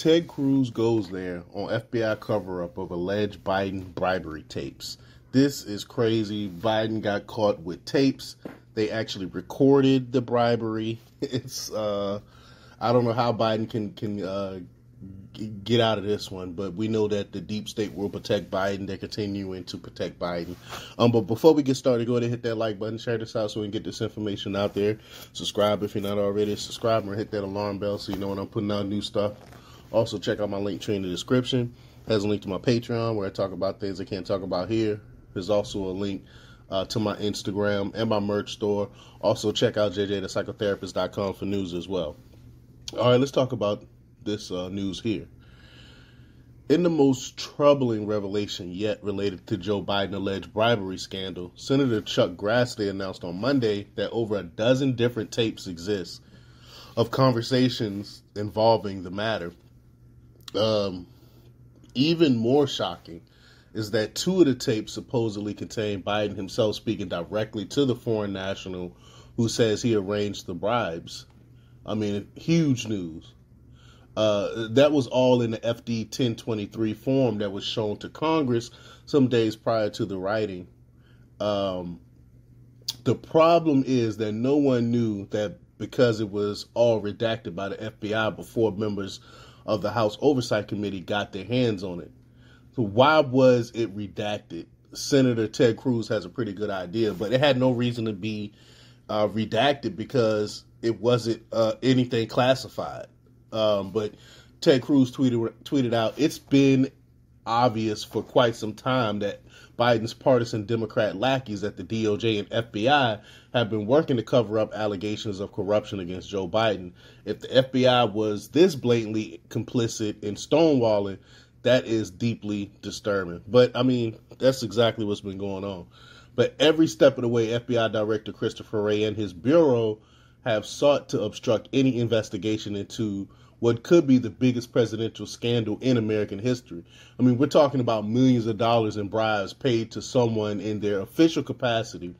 Ted Cruz goes there on FBI cover-up of alleged Biden bribery tapes. This is crazy. Biden got caught with tapes. They actually recorded the bribery. It's I don't know how Biden can get out of this one, but we know that the deep state will protect Biden. They're continuing to protect Biden. But before we get started, go ahead and hit that like button, share this out so we can get this information out there. Subscribe if you're not already. Subscribe and hit that alarm bell so you know when I'm putting out new stuff. Also, check out my link tree in the description. It has a link to my Patreon where I talk about things I can't talk about here. There's also a link to my Instagram and my merch store. Also, check out jjthepsychotherapist.com for news as well. All right, let's talk about this news here. In the most troubling revelation yet related to Joe Biden alleged bribery scandal, Senator Chuck Grassley announced on Monday that over a dozen different tapes exist of conversations involving the matter. Even more shocking is that two of the tapes supposedly contain Biden himself speaking directly to the foreign national who says he arranged the bribes. I mean, huge news. That was all in the FD 1023 form that was shown to Congress some days prior to the writing. The problem is that no one knew that because it was all redacted by the FBI before members of the House Oversight Committee got their hands on it. So why was it redacted? Senator Ted Cruz has a pretty good idea, but it had no reason to be redacted because it wasn't anything classified. But Ted Cruz tweeted out, it's been obvious for quite some time that Biden's partisan Democrat lackeys at the DOJ and FBI have been working to cover up allegations of corruption against Joe Biden. If the FBI was this blatantly complicit in stonewalling, that is deeply disturbing. But, I mean, that's exactly what's been going on. But every step of the way, FBI Director Christopher Wray and his bureau have sought to obstruct any investigation into what could be the biggest presidential scandal in American history. I mean, we're talking about millions of dollars in bribes paid to someone in their official capacity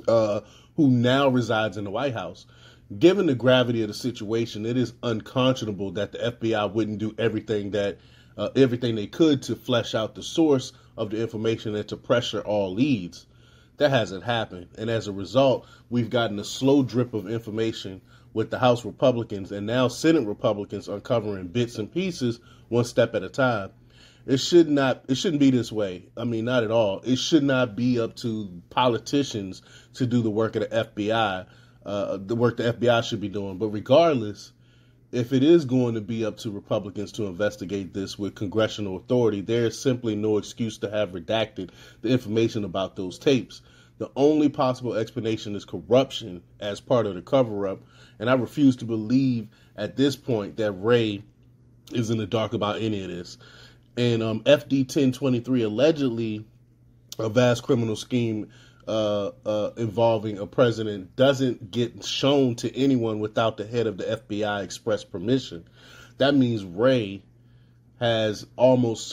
who now resides in the White House. Given the gravity of the situation, it is unconscionable that the FBI wouldn't do everything they could to flesh out the source of the information and to pressure all leads. That hasn't happened. And as a result, we've gotten a slow drip of information with the House Republicans and now Senate Republicans uncovering bits and pieces one step at a time. It shouldn't be this way. I mean, not at all. It should not be up to politicians to do the work of the FBI, the work the FBI should be doing. But regardless, if it is going to be up to Republicans to investigate this with congressional authority, there is simply no excuse to have redacted the information about those tapes. The only possible explanation is corruption as part of the cover-up, and I refuse to believe at this point that Wray is in the dark about any of this. And FD 1023, allegedly a vast criminal scheme involving a president, doesn't get shown to anyone without the head of the FBI express permission. That means Wray has almost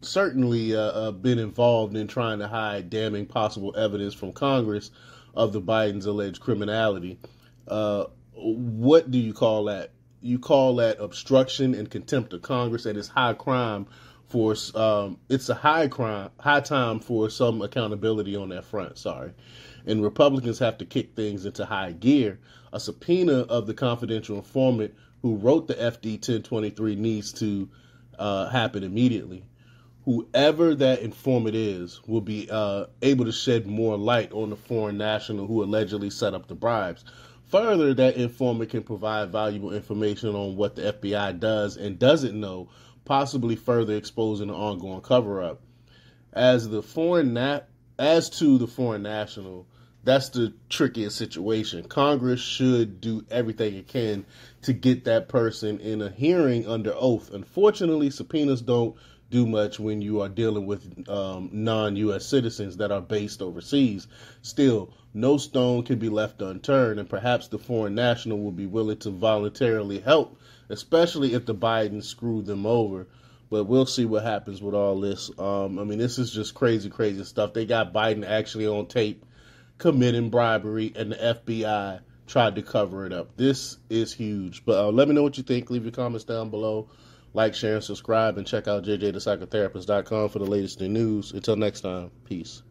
certainly been involved in trying to hide damning possible evidence from Congress of the Biden's alleged criminality. What do you call that? You call that obstruction and contempt of Congress, and it's high crime for it's a high time for some accountability on that front. And Republicans have to kick things into high gear. A subpoena of the confidential informant who wrote the FD 1023 needs to happen immediately. Whoever that informant is will be able to shed more light on the foreign national who allegedly set up the bribes. Further, that informant can provide valuable information on what the FBI does and doesn't know, possibly further exposing the ongoing cover-up. As to the foreign national, that's the trickiest situation. Congress should do everything it can to get that person in a hearing under oath. Unfortunately, subpoenas don't do much when you are dealing with non-U.S. citizens that are based overseas. Still, no stone can be left unturned, and perhaps the foreign national will be willing to voluntarily help, especially if the Bidens screw them over. But we'll see what happens with all this. I mean, this is just crazy, crazy stuff. They got Biden actually on tape committing bribery, and the FBI tried to cover it up. This is huge. But let me know what you think. Leave your comments down below. Like, share, and subscribe, and check out jjthepsychotherapist.com for the latest in news. Until next time, peace.